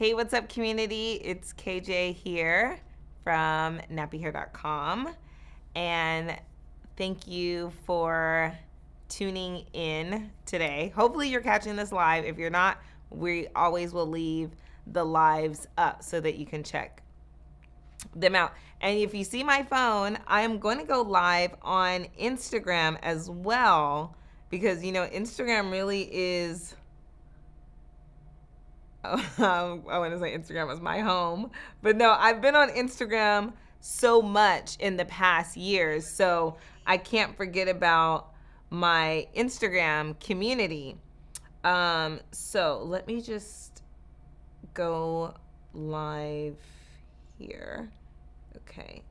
Hey, what's up, community? It's KJ here from nappyhair.com. And thank you for tuning in today. Hopefully, you're catching this live. If you're not, we always will leave the lives up so that you can check them out. And if you see my phone, I am going to go live on Instagram as well because, Instagram really is. I want to say Instagram was my home, but no, I've been on Instagram so much in the past years, so I can't forget about my Instagram community. So let me just go live here. Okay.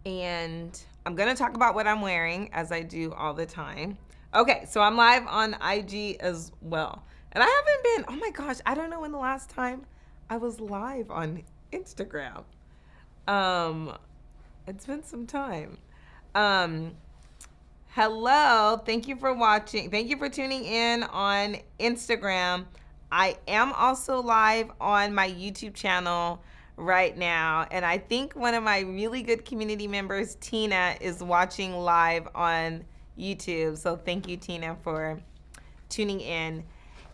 And I'm going to talk about what I'm wearing as I do all the time. Okay, so I'm live on IG as well. And I haven't been, oh my gosh, I don't know when the last time I was live on Instagram. It's been some time. Hello, thank you for watching. Thank you for tuning in on Instagram. I am also live on my YouTube channel right now. And I think one of my really good community members, Tina, is watching live on YouTube. So thank you, Tina, for tuning in.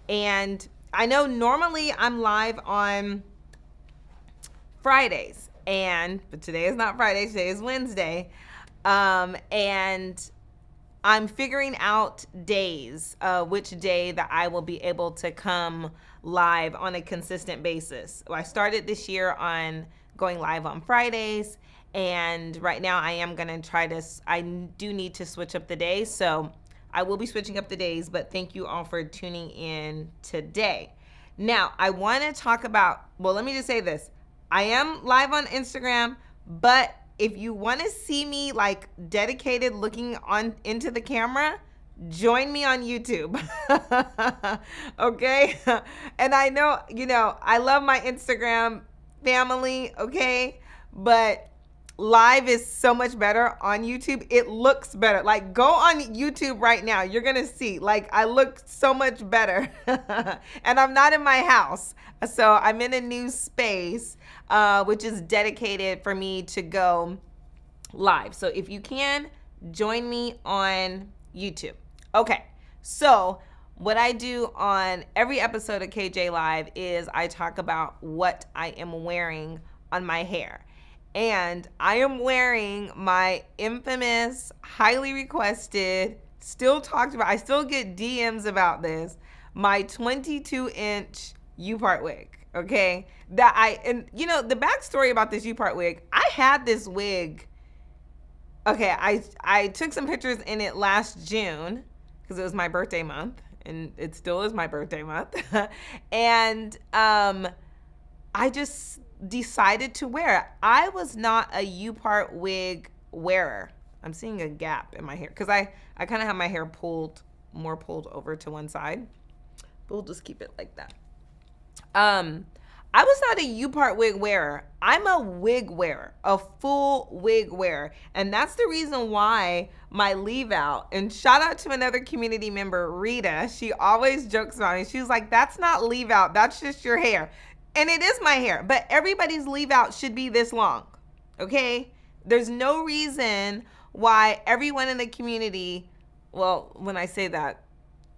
And I know normally I'm live on Fridays, but today is not Friday, today is Wednesday. And I'm figuring out days, which day that I will be able to come live on a consistent basis. I started this year on going live on Fridays, and right now I am going to I do need to switch up the days, so I will be switching up the days, but thank you all for tuning in today. Now, I want to talk about, let me just say this. I am live on Instagram, but if you want to see me like dedicated looking on into the camera, join me on YouTube. Okay? And I know, I love my Instagram family, okay? But live is so much better on YouTube. It looks better. Like, go on YouTube right now. You're going to see, like, I look so much better. And I'm not in my house. So I'm in a new space, which is dedicated for me to go live. So if you can, join me on YouTube. Okay. So what I do on every episode of KJ Live is I talk about what I am wearing on my hair. And I am wearing my infamous, highly requested, still talked about, I still get DMs about this, my 22-inch U-part wig, okay? The backstory about this U-part wig, I had this wig, okay, I took some pictures in it last June, because it was my birthday month, and it still is my birthday month, and I just decided to wear it. I was not a U-part wig wearer. I'm seeing a gap in my hair because I kind of have my hair pulled over to one side. But we'll just keep it like that. I was not a U-part wig wearer. I'm a wig wearer, a full wig wearer. And that's the reason why my leave out, and shout out to another community member, Rita. She always jokes about me. She was like, that's not leave out. That's just your hair. And it is my hair, but everybody's leave out should be this long, okay? There's no reason why everyone in the community, when I say that,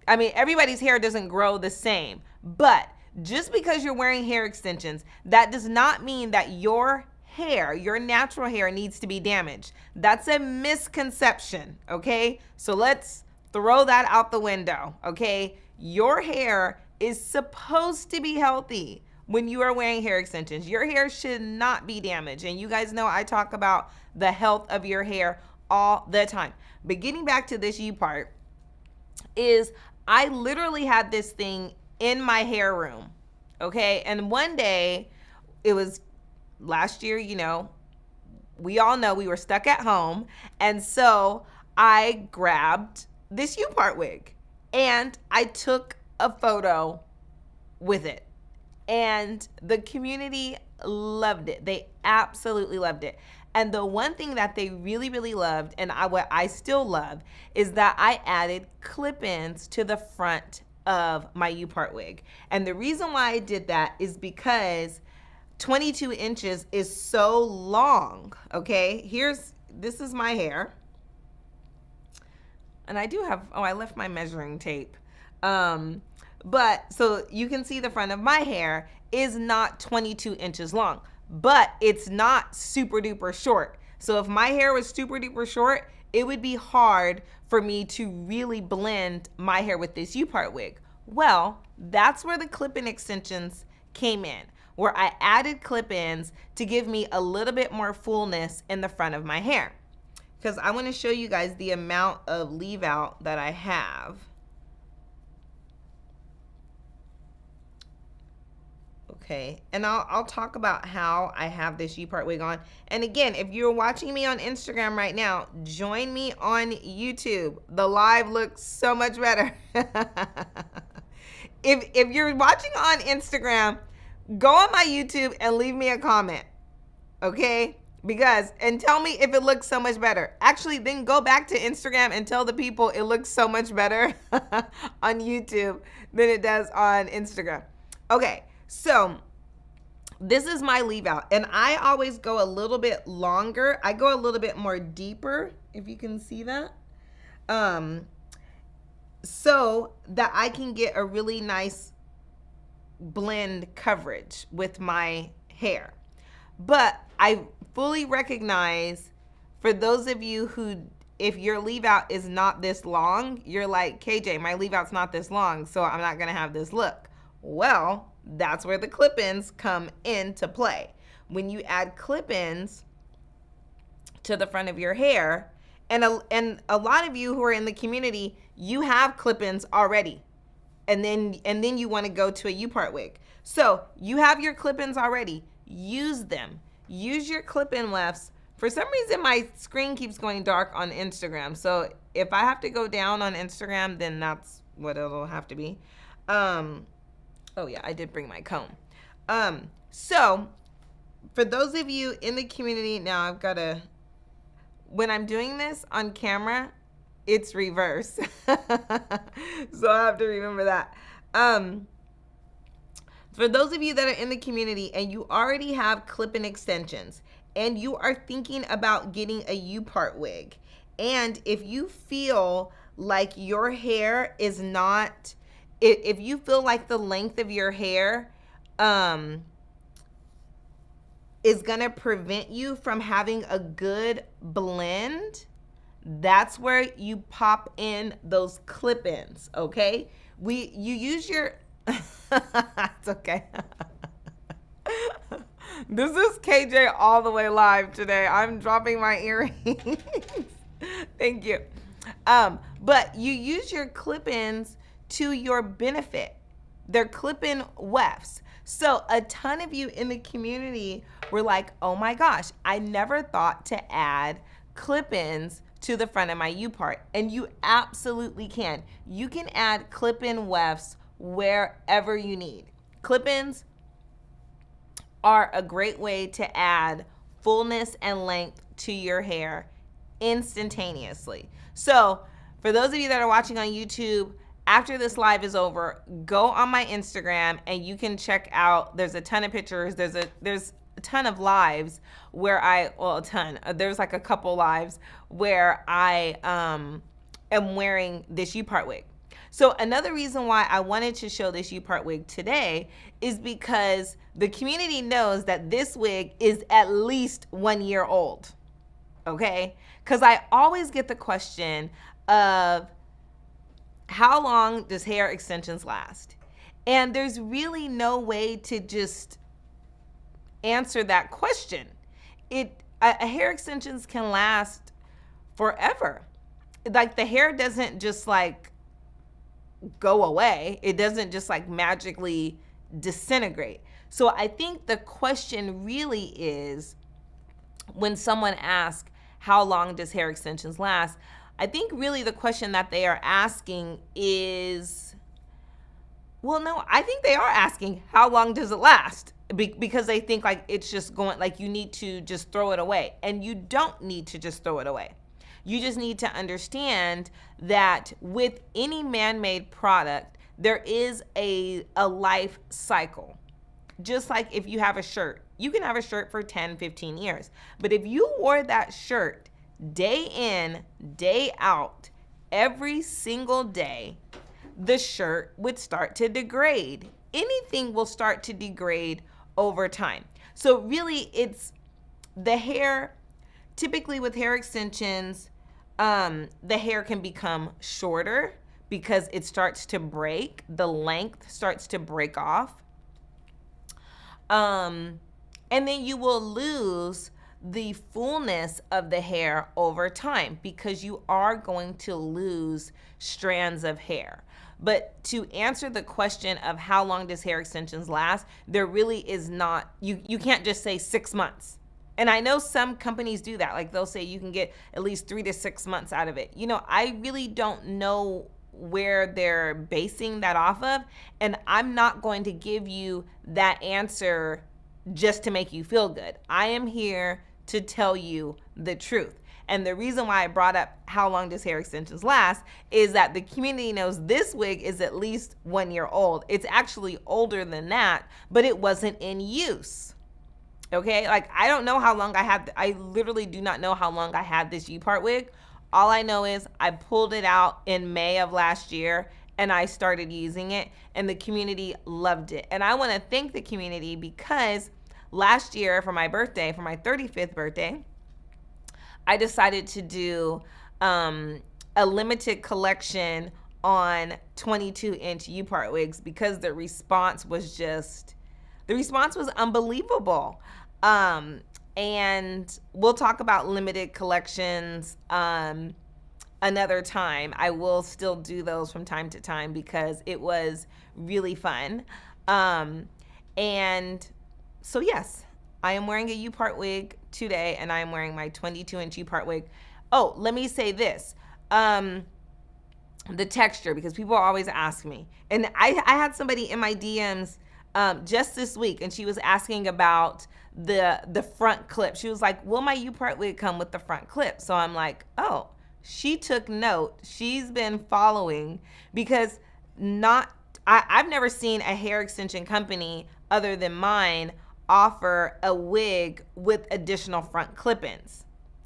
I mean, everybody's hair doesn't grow the same, but just because you're wearing hair extensions, that does not mean that your hair, your natural hair, needs to be damaged. That's a misconception, okay? So let's throw that out the window, okay? Your hair is supposed to be healthy. When you are wearing hair extensions, your hair should not be damaged. And you guys know I talk about the health of your hair all the time. But getting back to this U-part is I literally had this thing in my hair room, okay? And one day, it was last year, we all know we were stuck at home. And so I grabbed this U-part wig and I took a photo with it. And the community loved it. They absolutely loved it. And the one thing that they really, really loved, and what I still love, is that I added clip-ins to the front of my U-part wig. And the reason why I did that is because 22 inches is so long, okay? This is my hair. And I do have, I left my measuring tape. But so you can see the front of my hair is not 22 inches long, but it's not super duper short. So if my hair was super duper short, it would be hard for me to really blend my hair with this U-part wig. Well, that's where the clip-in extensions came in, where I added clip-ins to give me a little bit more fullness in the front of my hair. Because I want to show you guys the amount of leave out that I have. Okay, and I'll talk about how I have this U-part wig on. And again, if you're watching me on Instagram right now, join me on YouTube. The live looks so much better. If you're watching on Instagram, go on my YouTube and leave me a comment, okay? And tell me if it looks so much better. Actually, then go back to Instagram and tell the people it looks so much better on YouTube than it does on Instagram. Okay, so this is my leave out. And I always go a little bit longer. I go a little bit more deeper, if you can see that. So that I can get a really nice blend coverage with my hair. But I fully recognize, for those of you who, if your leave out is not this long, you're like, KJ, my leave out's not this long, so I'm not gonna have this look. Well, that's where the clip-ins come into play. When you add clip-ins to the front of your hair, and a lot of you who are in the community, you have clip-ins already. And then you want to go to a U-part wig. So you have your clip-ins already. Use them. Use your clip-in wefts. For some reason, my screen keeps going dark on Instagram. So if I have to go down on Instagram, then that's what it'll have to be. Oh yeah, I did bring my comb. So for those of you in the community, now I've got to, when I'm doing this on camera, it's reverse. So I have to remember that. For those of you that are in the community and you already have clip-in extensions and you are thinking about getting a U-part wig, and if you feel like your hair is not, if you feel like the length of your hair is gonna prevent you from having a good blend, that's where you pop in those clip-ins, okay? You use your, it's okay. This is KJ all the way live today. I'm dropping my earrings. Thank you. But you use your clip-ins to your benefit. They're clip-in wefts. So a ton of you in the community were like, oh my gosh, I never thought to add clip-ins to the front of my U-part. And you absolutely can. You can add clip-in wefts wherever you need. Clip-ins are a great way to add fullness and length to your hair instantaneously. So for those of you that are watching on YouTube, after this live is over, go on my Instagram and you can check out, there's a ton of pictures, there's a ton of lives where there's like a couple lives where I am wearing this U-part wig. So another reason why I wanted to show this U-part wig today is because the community knows that this wig is at least 1 year old, okay? Because I always get the question of how long does hair extensions last? And there's really no way to just answer that question. Hair extensions can last forever. Like the hair doesn't just like go away. It doesn't just like magically disintegrate. So I think the question really is, when someone asks, how long does hair extensions last? I think really the question that they are asking is, well, no, I think they are asking, how long does it last? Because they think like it's just going, like you need to just throw it away. And you don't need to just throw it away. You just need to understand that with any man-made product, there is a life cycle. Just like if you have a shirt, you can have a shirt for 10, 15 years. But if you wore that shirt day in, day out, every single day, the shirt would start to degrade. Anything will start to degrade over time. So really, it's the hair. Typically with hair extensions, the hair can become shorter because it starts to break. The length starts to break off. And then you will lose the fullness of the hair over time because you are going to lose strands of hair. But to answer the question of how long does hair extensions last, there really is not, you can't just say 6 months. And I know some companies do that. Like they'll say you can get at least 3 to 6 months out of it. You know, I really don't know where they're basing that off of. And I'm not going to give you that answer just to make you feel good. I am here to tell you the truth. And the reason why I brought up how long does hair extensions last is that the community knows this wig is at least 1 year old. It's actually older than that, but it wasn't in use. Okay, like I don't know how long I literally do not know how long I had this U-part wig. All I know is I pulled it out in May of last year and I started using it and the community loved it. And I want to thank the community because last year for my birthday, for my 35th birthday, I decided to do a limited collection on 22-inch U-part wigs because the response was unbelievable. And we'll talk about limited collections another time. I will still do those from time to time because it was really fun. And so yes, I am wearing a U-part wig today and I am wearing my 22-inch U-part wig. Oh, let me say this. The texture, because people always ask me. And I had somebody in my DMs just this week and she was asking about the front clip. She was like, will my U-part wig come with the front clip? So I'm like, oh, she took note. She's been following because I've never seen a hair extension company other than mine offer a wig with additional front clip-ins.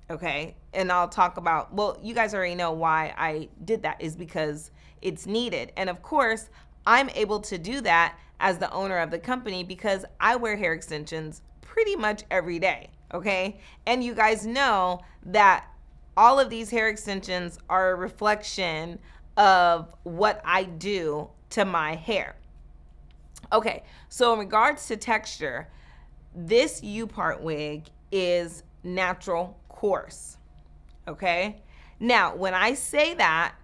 Okay. And I'll talk about, well, you guys already know why I did that is because it's needed. And of course, I'm able to do that as the owner of the company because I wear hair extensions pretty much every day. Okay. And you guys know that all of these hair extensions are a reflection of what I do to my hair. Okay. So in regards to texture, this U-part wig is natural coarse. Okay. Now, when I say that,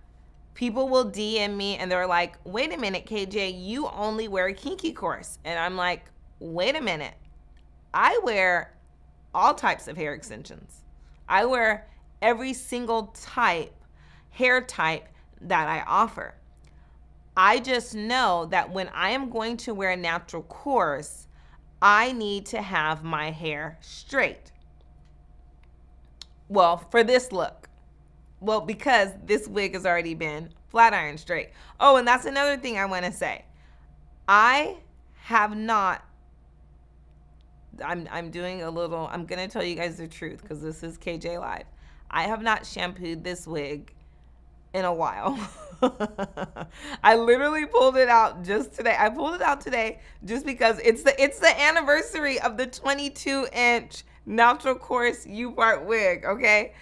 people will DM me and they're like, wait a minute, KJ, you only wear kinky coarse. And I'm like, wait a minute. I wear all types of hair extensions. I wear every single hair type that I offer. I just know that when I am going to wear natural coarse, I need to have my hair straight. Well, for this look. Well, because this wig has already been flat iron straight. Oh, and that's another thing I want to say. I have not, I'm doing a little, I'm going to tell you guys the truth because this is KJ Live. I have not shampooed this wig in a while. I literally pulled it out just today. I pulled it out today just because it's the anniversary of the 22-inch natural coarse U-part wig, okay?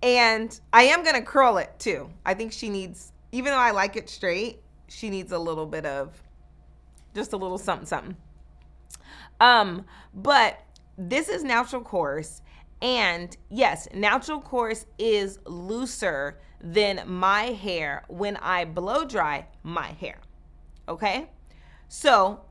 And I am going to curl it too. I think she needs, even though I like it straight, she needs a little bit of, just a little something, something. But this is natural coarse. And yes, natural coarse is looser than my hair when I blow dry my hair. Okay? So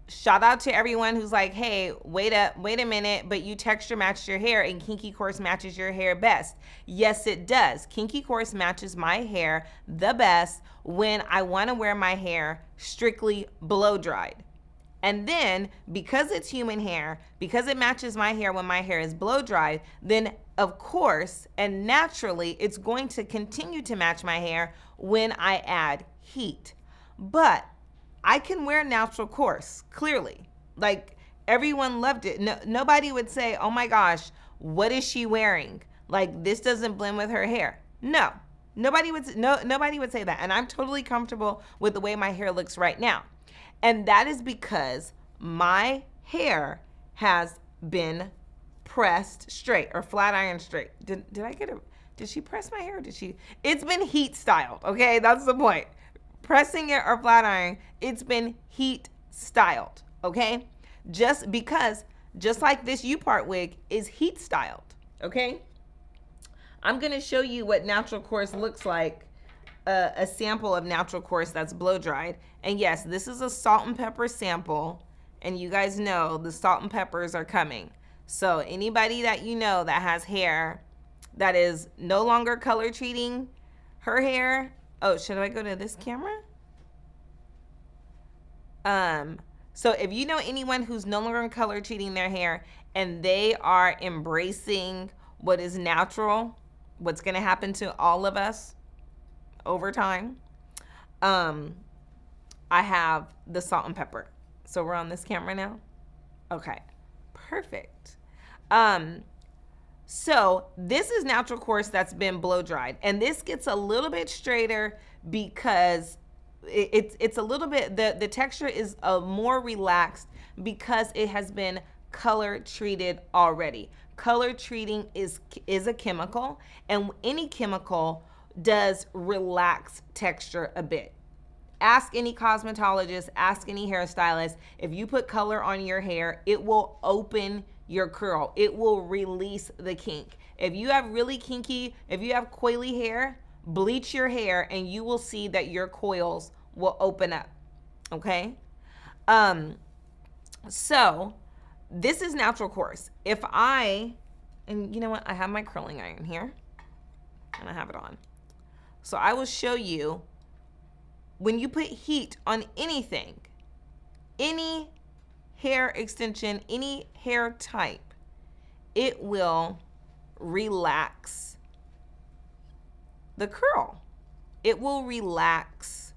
shout out to everyone who's like, hey, wait a minute, but you texture matched your hair and kinky coarse matches your hair best. Yes, it does. Kinky coarse matches my hair the best when I want to wear my hair strictly blow dried. And then because it's human hair, because it matches my hair when my hair is blow dried, then of course and naturally it's going to continue to match my hair when I add heat. But I can wear natural coarse, clearly. Like, everyone loved it. No, nobody would say, oh my gosh, what is she wearing? Like, this doesn't blend with her hair. No, nobody would say that. And I'm totally comfortable with the way my hair looks right now. And that is because my hair has been pressed straight or flat iron straight. Did she press my hair? Or did she? It's been heat styled. Okay, that's the point. Pressing it or flat iron, it's been heat styled. Okay, just like this U-part wig is heat styled. Okay, I'm gonna show you what natural coarse looks like. A sample of natural coarse that's blow dried. And yes, this is a salt and pepper sample. And you guys know the salt and peppers are coming. So anybody that you know that has hair that is no longer color treating her hair. Oh, should I go to this camera? So if you know anyone who's no longer color treating their hair and they are embracing what is natural, what's going to happen to all of us over time, I have the salt and pepper. So we're on this camera now. Okay, perfect. So this is natural coarse that's been blow dried, and this gets a little bit straighter because it's a little bit, the texture is more relaxed because it has been color treated already. Color treating is a chemical, and any chemical does relax texture a bit. Ask any cosmetologist, ask any hairstylist. If you put color on your hair, it will open your curl. It will release the kink. If you have really kinky, if you have coily hair, bleach your hair and you will see that your coils will open up. Okay? So this is natural coarse. And you know what? I have my curling iron here and I have it on. So I will show you when you put heat on anything, any hair extension, any hair type, it will relax the curl. It will relax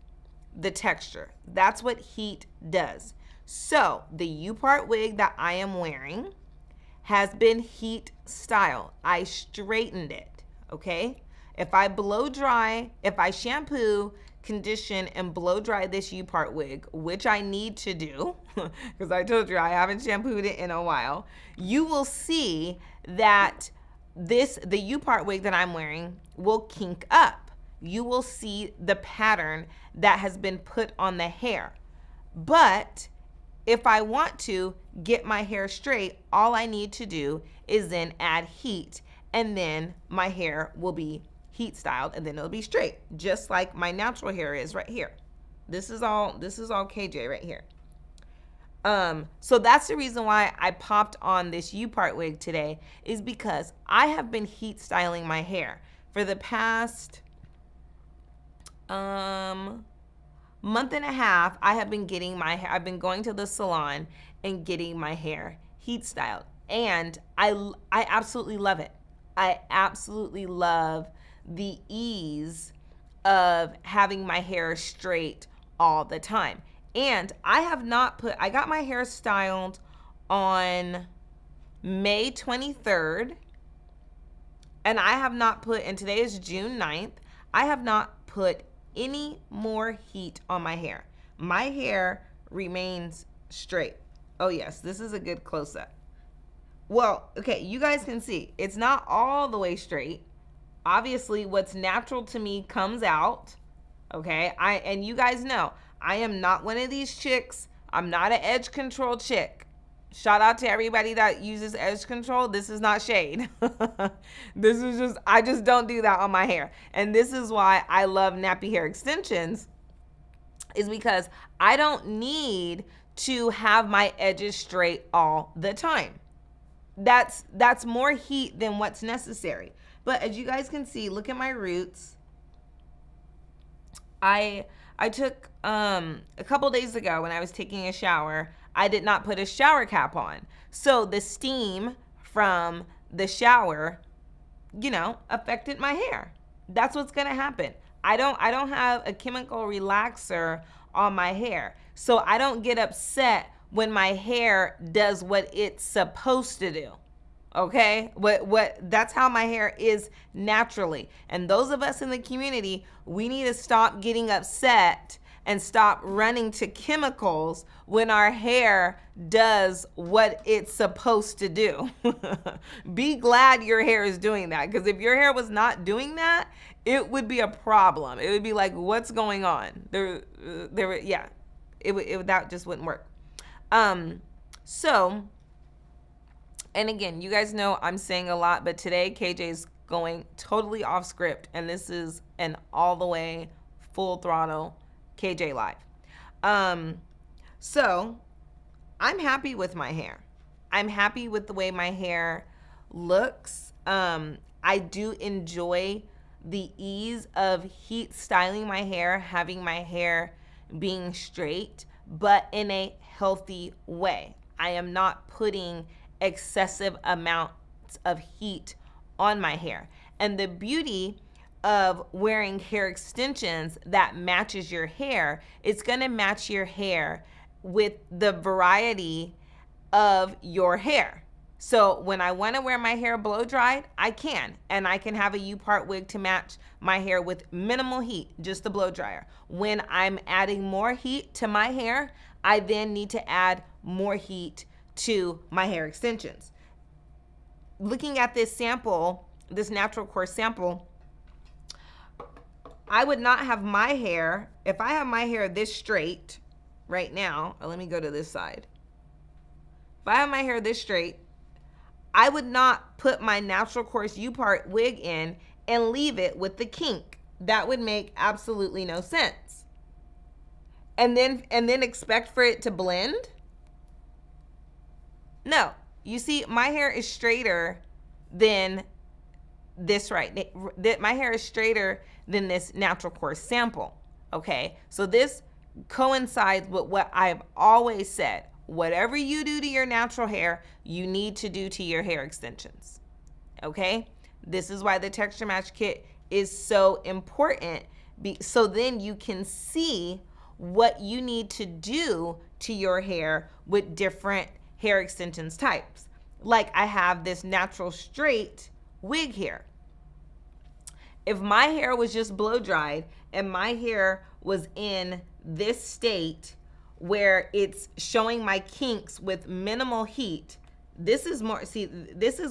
the texture. That's what heat does. So the U-part wig that I am wearing has been heat styled. I straightened it, okay? If I blow dry, if I shampoo, condition, and blow dry this U-part wig, which I need to do, because I told you I haven't shampooed it in a while, you will see that the U-part wig that I'm wearing will kink up. You will see the pattern that has been put on the hair. But if I want to get my hair straight, all I need to do is then add heat, and then my hair will be heat styled, and then it'll be straight, just like my natural hair is right here. This is all KJ right here. So that's the reason why I popped on this U-part wig today, is because I have been heat styling my hair for the past month and a half. I have been getting my hair, I've been going to the salon and getting my hair heat styled, and I absolutely love it. I absolutely love the ease of having my hair straight all the time. And I got my hair styled on May 23rd, and I have not put, and today is June 9th, I have not put any more heat on my hair. My hair remains straight. Oh yes, this is a good close-up. Well, okay, you guys can see, it's not all the way straight. Obviously, what's natural to me comes out, okay? And you guys know, I am not one of these chicks. I'm not an edge control chick. Shout out to everybody that uses edge control. This is not shade. This is just, I just don't do that on my hair. And this is why I love nappy hair extensions, is because I don't need to have my edges straight all the time. That's more heat than what's necessary. But as you guys can see, look at my roots. I took, a couple days ago when I was taking a shower, I did not put a shower cap on. So the steam from the shower, affected my hair. That's what's gonna happen. I don't have a chemical relaxer on my hair. So I don't get upset when my hair does what it's supposed to do. Okay, what that's how my hair is naturally. And those of us in the community, we need to stop getting upset and stop running to chemicals when our hair does what it's supposed to do. Be glad your hair is doing that, because if your hair was not doing that, it would be a problem. It would be like, what's going on? Yeah, that just wouldn't work. So, and again, you guys know I'm saying a lot, but today KJ's going totally off script, and this is an all the way full throttle KJ live. So I'm happy with my hair. I'm happy with the way my hair looks. I do enjoy the ease of heat styling my hair, having my hair being straight, but in a healthy way. I am not putting excessive amounts of heat on my hair. And the beauty of wearing hair extensions that matches your hair, it's going to match your hair with the variety of your hair. So when I want to wear my hair blow dried, I can, and I can have a U-part wig to match my hair with minimal heat, just the blow dryer. When I'm adding more heat to my hair, I then need to add more heat to my hair extensions. Looking at this sample, this natural coarse sample, I would not have my hair, if I have my hair this straight right now, let me go to this side. If I have my hair this straight, I would not put my natural coarse U-part wig in and leave it with the kink. That would make absolutely no sense. And then expect for it to blend? No. You see, my hair is straighter than this my hair is straighter than this natural coarse sample. Okay? So this coincides with what I've always said. Whatever you do to your natural hair, you need to do to your hair extensions. Okay? This is why the texture match kit is so important. So then you can see what you need to do to your hair with different hair extensions types. Like I have this natural straight wig here. If my hair was just blow dried and my hair was in this state where it's showing my kinks with minimal heat, this is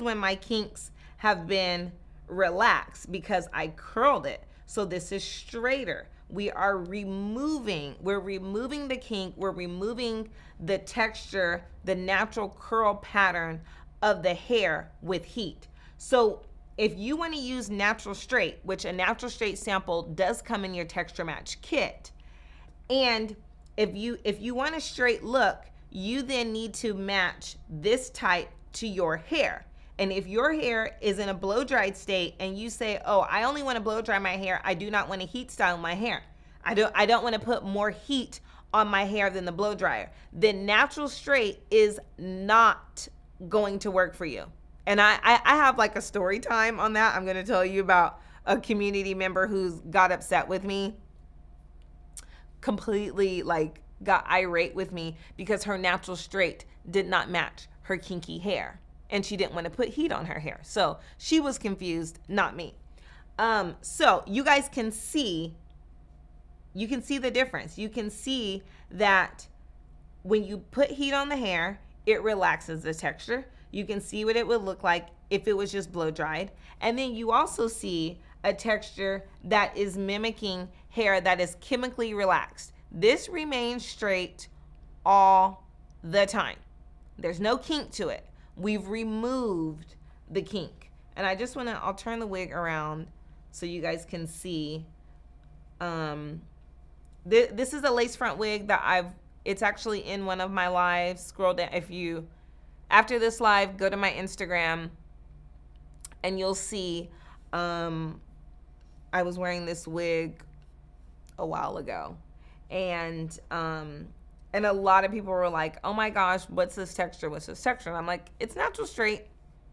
when my kinks have been relaxed because I curled it. So this is straighter. We're removing the kink, we're removing the texture, the natural curl pattern of the hair with heat. So if you want to use natural straight, which a natural straight sample does come in your texture match kit, and if you want a straight look, you then need to match this type to your hair. And if your hair is in a blow dried state and you say, oh, I only want to blow dry my hair, I do not want to heat style my hair, I don't want to put more heat on my hair than the blow dryer, then natural straight is not going to work for you. And I have like a story time on that. I'm going to tell you about a community member who's got upset with me, completely like got irate with me because her natural straight did not match her kinky hair and she didn't want to put heat on her hair. So she was confused, not me. So you guys can see the difference. You can see that when you put heat on the hair, it relaxes the texture. You can see what it would look like if it was just blow dried. And then you also see a texture that is mimicking hair that is chemically relaxed. This remains straight all the time. There's no kink to it. We've removed the kink. And I just I'll turn the wig around so you guys can see. This is a lace front wig that it's actually in one of my lives. Scroll down, after this live, go to my Instagram and you'll see, I was wearing this wig a while ago, and a lot of people were like, oh my gosh, what's this texture? And I'm like, it's natural straight.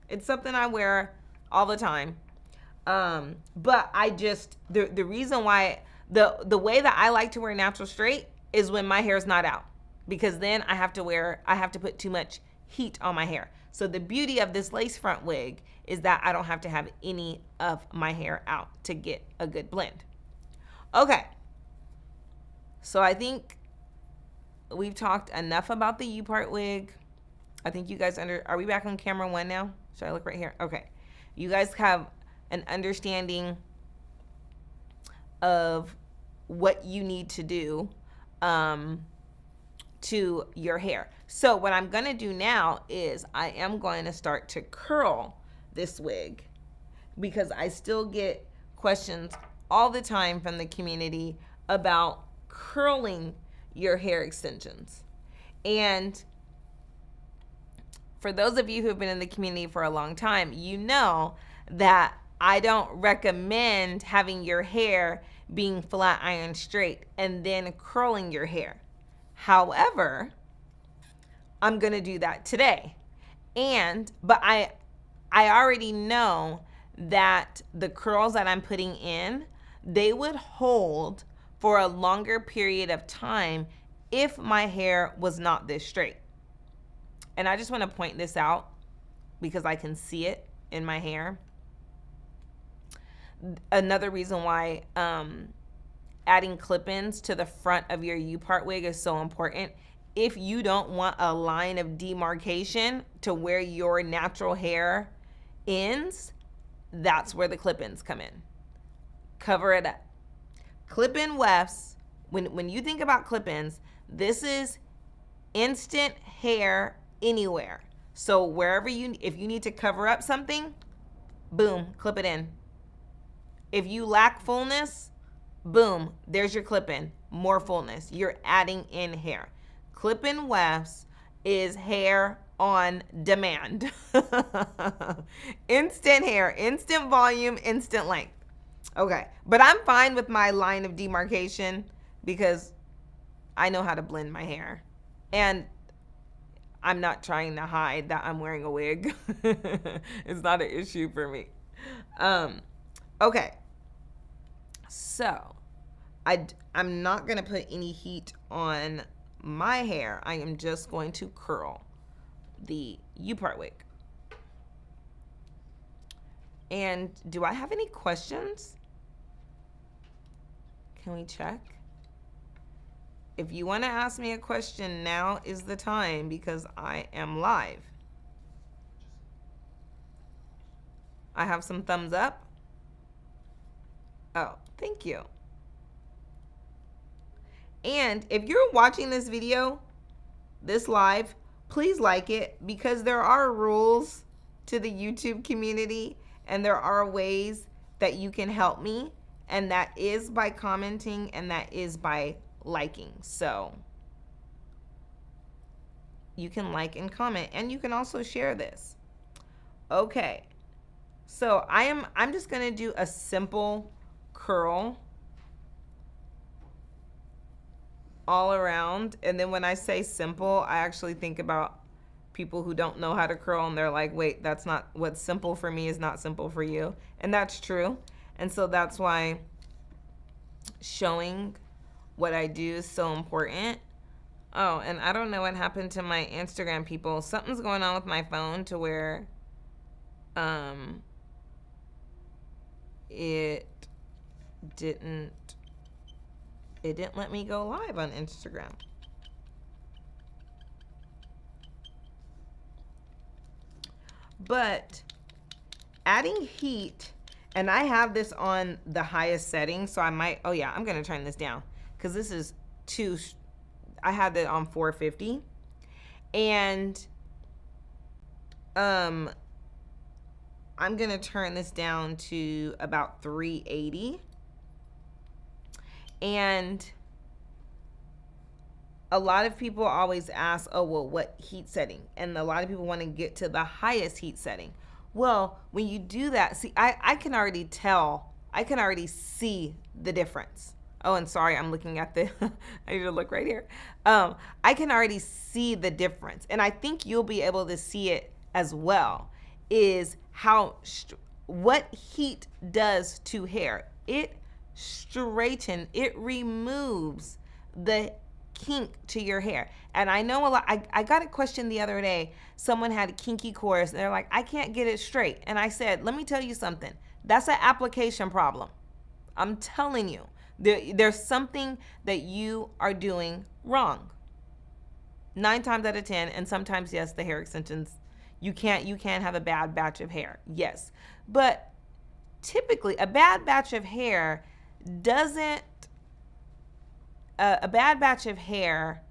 It's something I wear all the time. But I just, the reason why, the way that I like to wear natural straight is when my hair is not out, because then I have to put too much heat on my hair. So the beauty of this lace front wig is that I don't have to have any of my hair out to get a good blend. Okay. So I think we've talked enough about the U-part wig. I think you guys are we back on camera 1 now? Should I look right here? Okay. You guys have an understanding of what you need to do to your hair. So what I'm going to do now is I am going to start to curl this wig, because I still get questions all the time from the community about curling your hair extensions. And for those of you who have been in the community for a long time, you know that I don't recommend having your hair being flat iron straight and then curling your hair. However, I'm going to do that today. But I already know that the curls that I'm putting in, they would hold for a longer period of time if my hair was not this straight. And I just want to point this out because I can see it in my hair. Another reason why adding clip-ins to the front of your U-part wig is so important. If you don't want a line of demarcation to where your natural hair ends, that's where the clip-ins come in. Cover it up. Clip-in wefts, when you think about clip-ins, this is instant hair anywhere. So wherever if you need to cover up something, boom, clip it in. If you lack fullness, boom, there's your clip-in. More fullness. You're adding in hair. Clip-in wefts is hair on demand. Instant hair, instant volume, instant length. Okay, but I'm fine with my line of demarcation because I know how to blend my hair. And I'm not trying to hide that I'm wearing a wig. It's not an issue for me. Okay. So, I'm not going to put any heat on my hair. I am just going to curl the U-part wig. And do I have any questions? Can we check? If you want to ask me a question, now is the time because I am live. I have some thumbs up. Oh, thank you. And if you're watching this video, this live, please like it, because there are rules to the YouTube community and there are ways that you can help me, and that is by commenting and that is by liking. So you can like and comment, and you can also share this. Okay. So I'm just going to do a simple curl all around. And then when I say simple, I actually think about people who don't know how to curl, and they're like, wait, that's not what's simple for me is not simple for you. And that's true. And so that's why showing what I do is so important. Oh, and I don't know what happened to my Instagram people. Something's going on with my phone to where it didn't let me go live on Instagram. But adding heat, and I have this on the highest setting, so I might, oh yeah, I'm going to turn this down because this is I had that on 450. And I'm going to turn this down to about 380. And a lot of people always ask, oh, well, what heat setting? And a lot of people want to get to the highest heat setting. Well, when you do that, see, I can already tell, I can already see the difference. Oh, and sorry, I'm looking at the, I need to look right here. I can already see the difference. And I think you'll be able to see it as well, is what heat does to hair. It removes the kink to your hair. And I know a lot, I got a question the other day. Someone had a kinky coarse and they're like, I can't get it straight. And I said, let me tell you something. That's an application problem. I'm telling you, there's something that you are doing wrong. 9 times out of 10, and sometimes, yes, the hair extensions, you can have a bad batch of hair. Yes. But typically a bad batch of hair doesn't, a bad batch of hair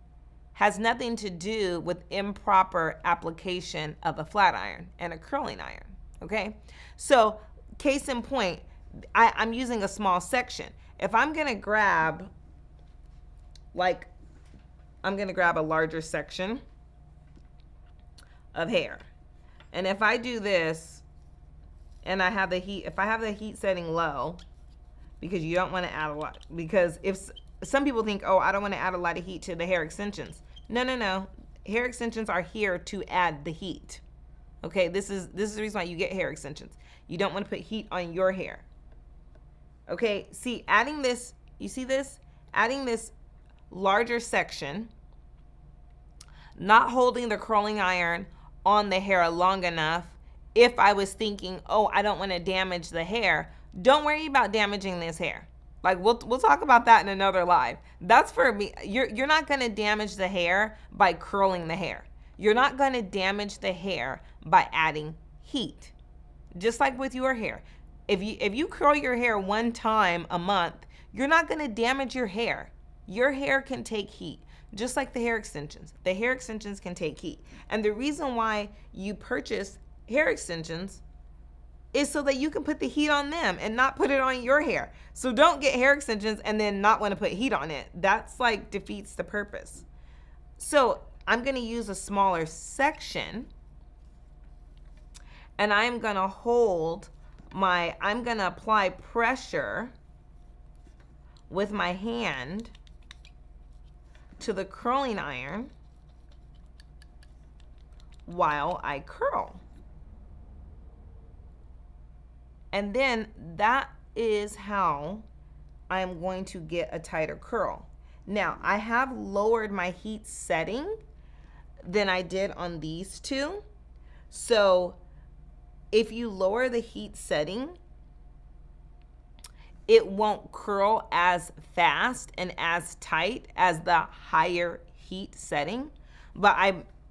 has nothing to do with improper application of a flat iron and a curling iron. Okay. So case in point, I'm using a small section. If I'm going to grab, like, I'm going to grab a larger section of hair. And if I do this and I have the heat, if I have the heat setting low, because you don't want to add a lot, because if some people think, oh, I don't want to add a lot of heat to the hair extensions. No. Hair extensions are here to add the heat. Okay, this is the reason why you get hair extensions. You don't want to put heat on your hair. Okay, see, adding this, you see this? Adding this larger section, not holding the curling iron on the hair long enough. If I was thinking, oh, I don't want to damage the hair, don't worry about damaging this hair. Like, we'll talk about that in another live. That's for me. You're not going to damage the hair by curling the hair. You're not going to damage the hair by adding heat. Just like with your hair. If you curl your hair 1 time a month, you're not going to damage your hair. Your hair can take heat, just like the hair extensions. The hair extensions can take heat. And the reason why you purchase hair extensions is so that you can put the heat on them and not put it on your hair. So don't get hair extensions and then not want to put heat on it. That's like defeats the purpose. So I'm going to use a smaller section, and I'm going to I'm going to apply pressure with my hand to the curling iron while I curl. And then that is how I'm going to get a tighter curl. Now, I have lowered my heat setting than I did on these two. So if you lower the heat setting, it won't curl as fast and as tight as the higher heat setting. But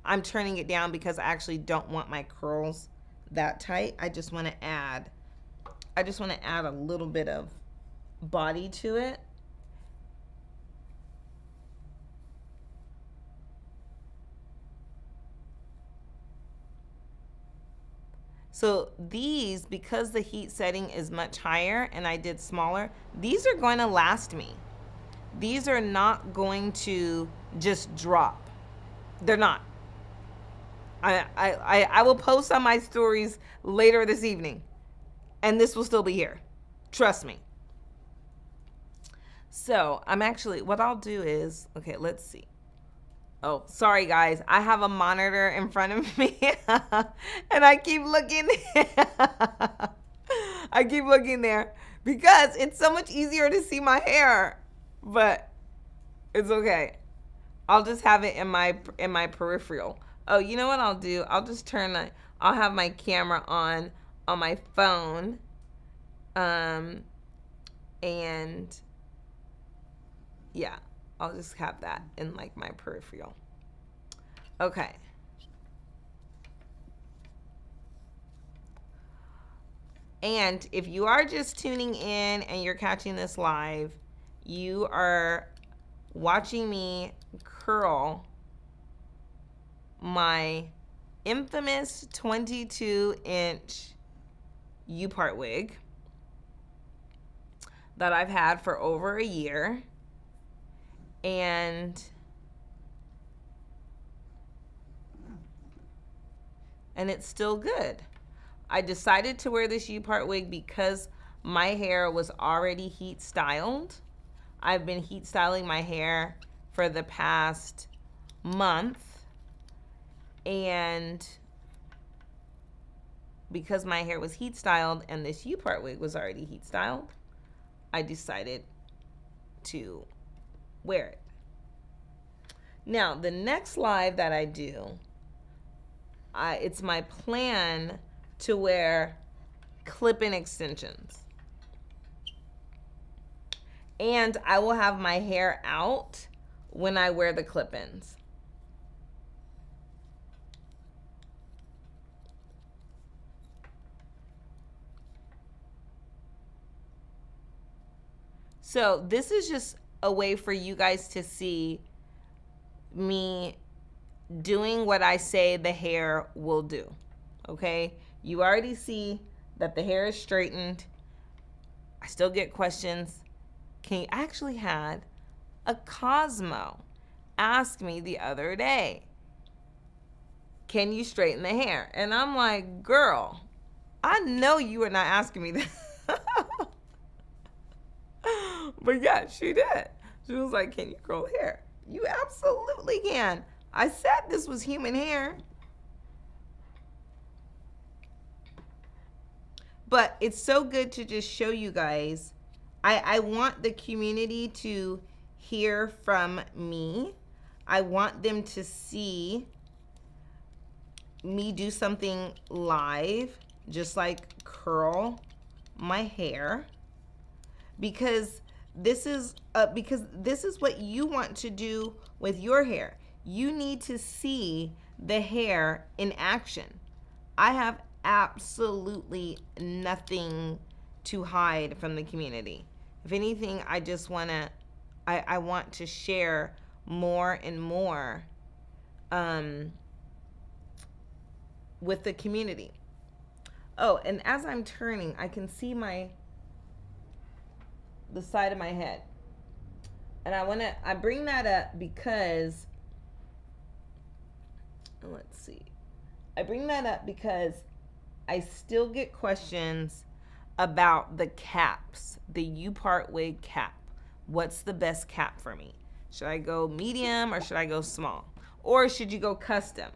I'm turning it down because I actually don't want my curls that tight. I just want to add a little bit of body to it. So these, because the heat setting is much higher and I did smaller, these are going to last me. These are not going to just drop. They're not. I will post on my stories later this evening, and this will still be here. Trust me. So what I'll do is, okay, let's see. Oh, sorry guys. I have a monitor in front of me and I keep looking. I keep looking there because it's so much easier to see my hair, but it's okay. I'll just have it in my peripheral. Oh, you know what I'll do? I'll just I'll have my camera on my phone. And yeah. I'll just have that in like my peripheral. Okay. And if you are just tuning in and you're catching this live, you are watching me curl my infamous 22-inch U-part wig that I've had for over a year. And it's still good. I decided to wear this U-part wig because my hair was already heat styled. I've been heat styling my hair for the past month. And because my hair was heat styled and this U-part wig was already heat styled, I decided to wear it. Now, the next live that I do, it's my plan to wear clip-in extensions. And I will have my hair out when I wear the clip-ins. So this is just a way for you guys to see me doing what I say the hair will do. Okay? You already see that the hair is straightened. I still get questions. I actually had a Cosmo ask me the other day, can you straighten the hair? And I'm like, girl, I know you are not asking me that. But yeah, she did. She was like, can you curl hair? You absolutely can. I said this was human hair. But it's so good to just show you guys. I want the community to hear from me. I want them to see me do something live, just like curl my hair. Because this is what you want to do with your hair. You need to see the hair in action. I have absolutely nothing to hide from the community. If anything, I just want to share more and more with the community. Oh, and as I'm turning, I can see the side of my head. And I bring that up because, let's see. I bring that up because I still get questions about the caps, the U-part wig cap. What's the best cap for me? Should I go medium or should I go small? Or should you go custom?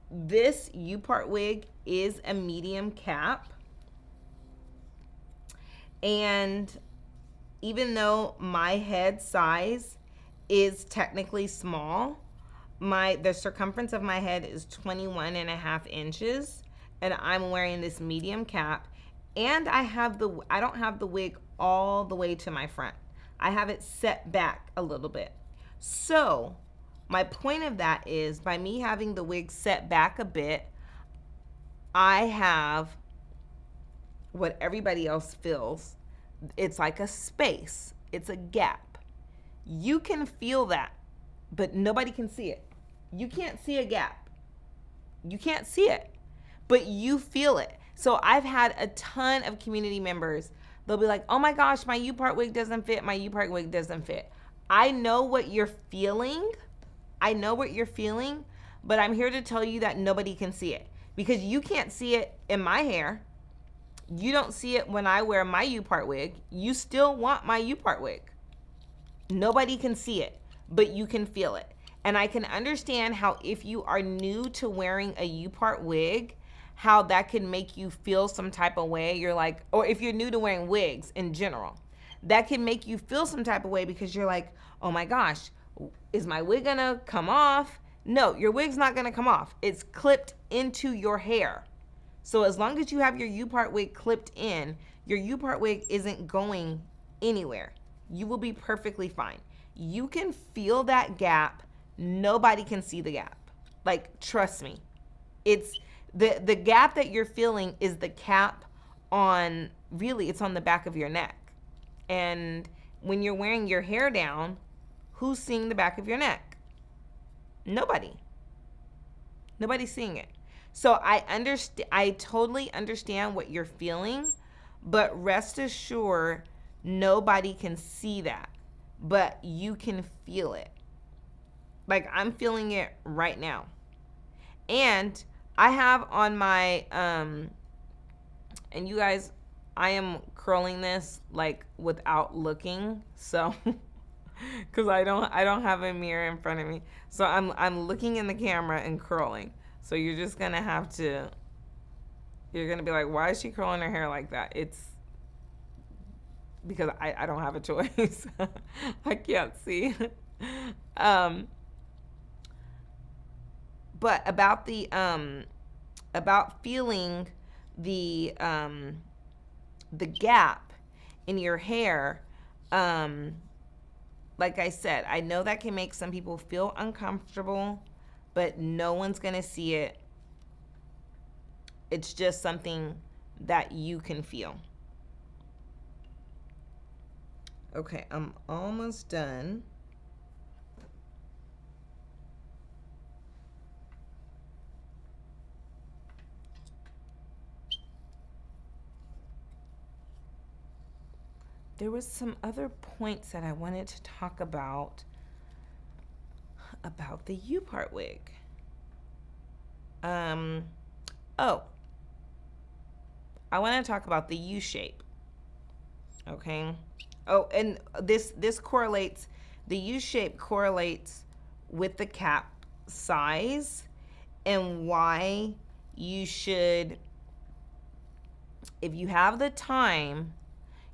This U-part wig is a medium cap. And even though my head size is technically small, the circumference of my head is 21.5 inches, and I'm wearing this medium cap, and I don't have the wig all the way to my front. I have it set back a little bit. So my point of that is, by me having the wig set back a bit, I have what everybody else feels. It's like a space. It's a gap. You can feel that, but nobody can see it. You can't see a gap. You can't see it, but you feel it. So I've had a ton of community members. They'll be like, oh my gosh, my U-part wig doesn't fit. My U-part wig doesn't fit. I know what you're feeling. I know what you're feeling, but I'm here to tell you that nobody can see it, because you can't see it in my hair. You don't see it when I wear my U-part wig. You still want my U-part wig. Nobody can see it, but you can feel it. And I can understand how, if you are new to wearing a U-part wig, how that can make you feel some type of way. You're like, or if you're new to wearing wigs in general, that can make you feel some type of way, because you're like, oh my gosh, is my wig gonna come off? No, your wig's not gonna come off. It's clipped into your hair. So as long as you have your U-part wig clipped in, your U-part wig isn't going anywhere. You will be perfectly fine. You can feel that gap. Nobody can see the gap. Like, trust me. It's the gap that you're feeling is the cap on, really, it's on the back of your neck. And when you're wearing your hair down, who's seeing the back of your neck? Nobody. Nobody's seeing it. So I totally understand what you're feeling, but rest assured, nobody can see that, but you can feel it. Like, I'm feeling it right now. And I have on my, and you guys, I am curling this like without looking. So, cause I don't have a mirror in front of me. So I'm looking in the camera and curling. So you're just going to have to, you're going to be like, why is she curling her hair like that? It's because I don't have a choice. I can't see. um, but about feeling the gap in your hair, um, like I said, I know that can make some people feel uncomfortable, but no one's gonna see it. It's just something that you can feel. Okay, I'm almost done. There was some other points that I wanted to talk about the U-part wig. Oh, I want to talk about the U shape. Okay. Oh, and this correlates. The U shape correlates with the cap size and why you should, if you have the time,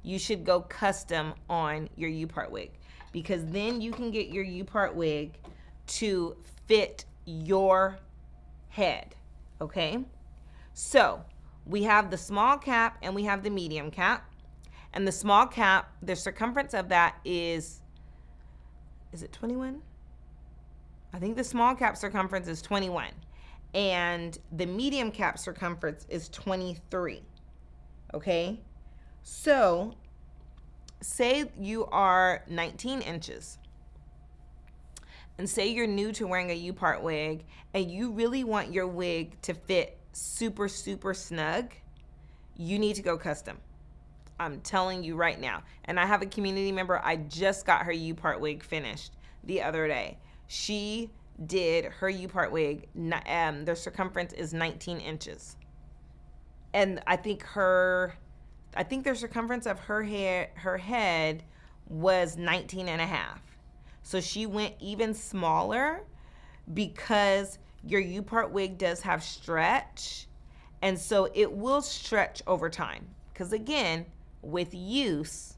you should go custom on your U-part wig, because then you can get your U-part wig to fit your head. Okay. So we have the small cap and we have the medium cap. And the small cap, the circumference of that is it 21? I think the small cap circumference is 21. And the medium cap circumference is 23. Okay? So, say you are 19 inches. And say you're new to wearing a U-part wig and you really want your wig to fit super, super snug, you need to go custom. I'm telling you right now. And I have a community member, I just got her U-part wig finished the other day. She did her U-part wig, their circumference is 19 inches. And I think their circumference of her head was 19 and a half. So she went even smaller because your U-part wig does have stretch. And so it will stretch over time. Because again, with use,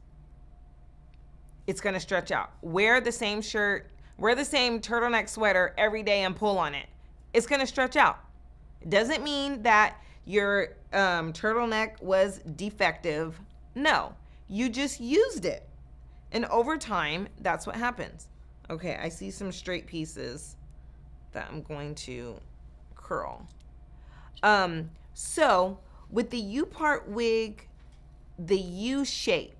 it's going to stretch out. Wear the same shirt, wear the same turtleneck sweater every day and pull on it. It's going to stretch out. It doesn't mean that your turtleneck was defective. No, you just used it. And over time, that's what happens. Okay, I see some straight pieces that I'm going to curl. So with the U-part wig, the U shape,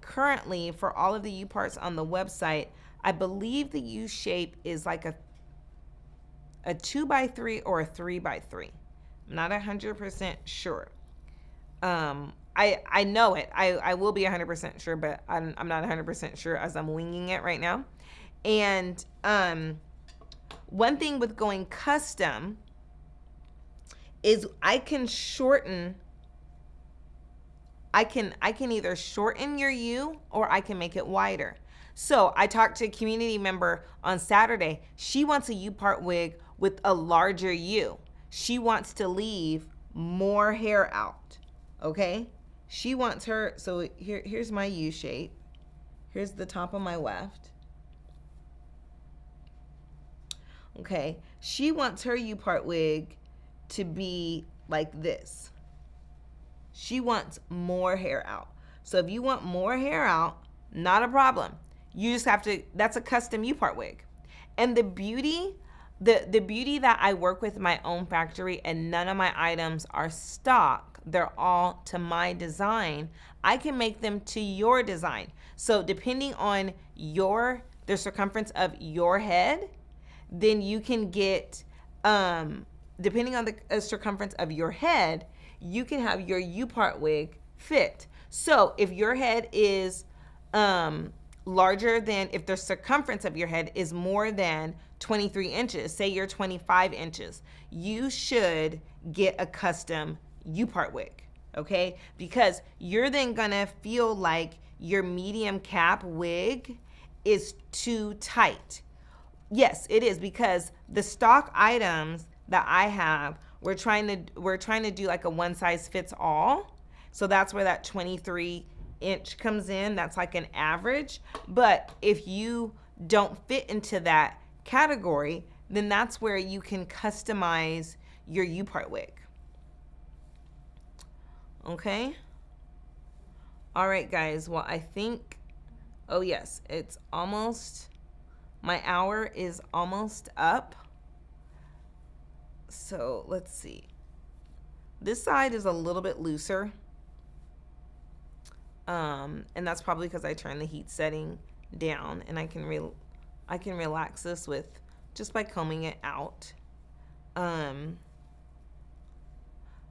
currently for all of the U parts on the website, I believe the U shape is like a 2x3 or a 3x3. I'm not 100% sure. I know it. I will be 100% sure, but I'm not 100% sure as I'm winging it right now. And one thing with going custom is I can either shorten your U or I can make it wider. So I talked to a community member on Saturday. She wants a U-part wig with a larger U. She wants to leave more hair out. Okay? She wants her, so here's my U shape. Here's the top of my weft. Okay? She wants her U-part wig to be like this. She wants more hair out. So if you want more hair out, not a problem. You just have to, that's a custom U-part wig. And the beauty that I work with my own factory and none of my items are stock. They're all to my design. I can make them to your design. So depending on the circumference of your head, then you can get, depending on the circumference of your head, you can have your U-part wig fit. So if your head is larger than, if the circumference of your head is more than 23 inches, say you're 25 inches, you should get a custom U-part wig, okay? Because you're then gonna feel like your medium cap wig is too tight. Yes, it is, because the stock items that I have, we're trying to do like a one size fits all. So that's where that 23 inch comes in. That's like an average. But if you don't fit into that category, then that's where you can customize your U-part wig. Okay. All right, guys. Well, I think, oh yes, it's almost, my hour is almost up. So let's see. This side is a little bit looser. And that's probably because I turned the heat setting down, and I can relax this with just by combing it out.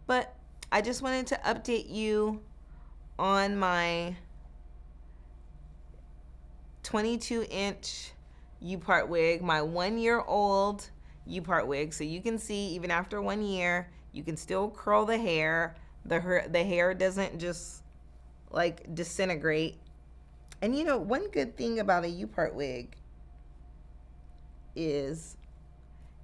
But I just wanted to update you on my 22-inch U-part wig, my 1-year-old U-part wig. So you can see even after 1 year, you can still curl the hair. The hair doesn't just like disintegrate. And you know, one good thing about a U-part wig is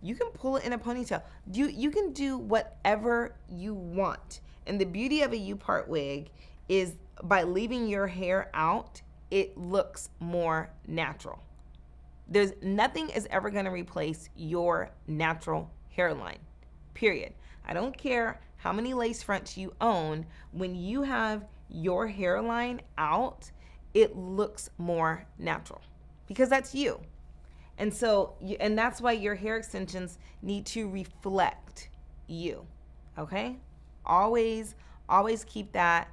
you can pull it in a ponytail. You can do whatever you want. And the beauty of a U-part wig is by leaving your hair out, it looks more natural. There's nothing is ever going to replace your natural hairline, period. I don't care how many lace fronts you own. When you have your hairline out, it looks more natural because that's you. And so, and that's why your hair extensions need to reflect you. Okay? Always keep that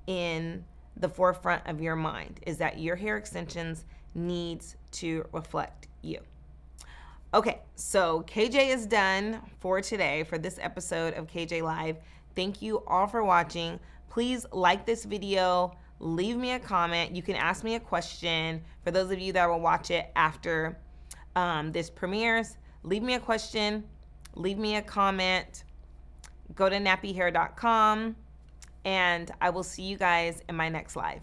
in the forefront of your mind, is that your hair extensions needs to reflect you. Okay, so KJ is done for today for this episode of KJ Live. Thank you all for watching. Please like this video, leave me a comment. You can ask me a question. For those of you that will watch it after this premieres, leave me a question, leave me a comment. Go to nappyhair.com, and I will see you guys in my next live.